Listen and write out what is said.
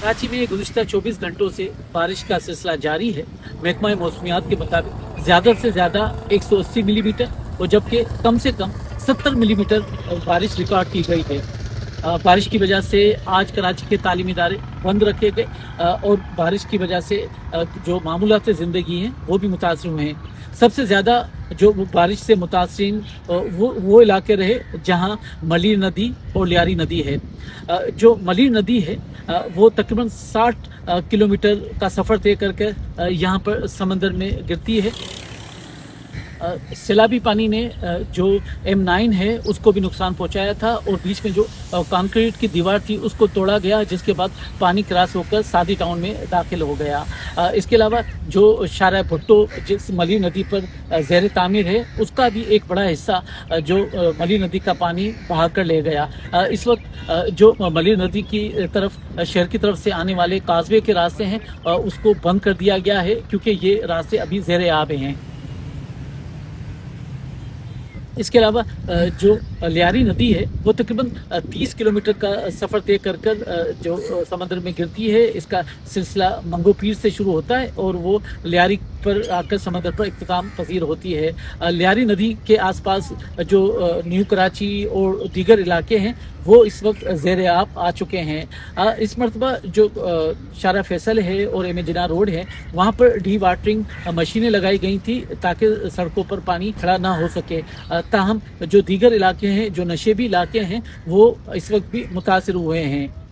कराची में गुज़िश्ता 24 घंटों से बारिश का सिलसिला जारी है। महकमा मौसमियात के मुताबिक ज़्यादा से ज़्यादा 180 मिलीमीटर और जबकि कम से कम 70 मिलीमीटर बारिश रिकॉर्ड की गई है। बारिश की वजह से आज कराची के तालीमी इदारे बंद रखे गए और बारिश की वजह से जो मामूलात ज़िंदगी हैं वो भी मुतासर हुए हैं। सबसे ज़्यादा जो बारिश से मुतासरीन वो इलाके रहे जहाँ मलीर नदी और लियारी नदी है। जो मलीर नदी है वो तकरीबन 60 किलोमीटर का सफ़र तय करके यहाँ पर समंदर में गिरती है। सैलाबी पानी ने जो M9 है उसको भी नुकसान पहुंचाया था और बीच में जो कंक्रीट की दीवार थी उसको तोड़ा गया, जिसके बाद पानी क्रॉस होकर सादी टाउन में दाखिल हो गया। इसके अलावा जो शारा भुट्टो जिस मली नदी पर ज़ेर तामीर है उसका भी एक बड़ा हिस्सा जो मली नदी का पानी बहा कर ले गया। इस वक्त जो मली नदी की तरफ शहर की तरफ से आने वाले काजवे के रास्ते हैं उसको बंद कर दिया गया है क्योंकि ये रास्ते अभी ज़ेर आब हैं। इसके अलावा जो लियारी नदी है वो तकरीबन 30 किलोमीटर का सफ़र तय कर कर जो समंदर में गिरती है। इसका सिलसिला मंगो पीर से शुरू होता है और वो लियारी पर आकर समंदर पर इख्तिताम पजीर होती है। लियारी नदी के आसपास जो न्यू कराची और दीगर इलाके हैं वो इस वक्त ज़ेर आब आ चुके हैं। इस मरतबा जो शारा फैसल है और एम जिना रोड है वहाँ पर डी वाटरिंग मशीनें लगाई गई थी ताकि सड़कों पर पानी खड़ा ना हो सके। ताहम जो दीगर इलाके हैं, जो नशेबी इलाके हैं, वो इस वक्त भी मुतासिर हुए हैं।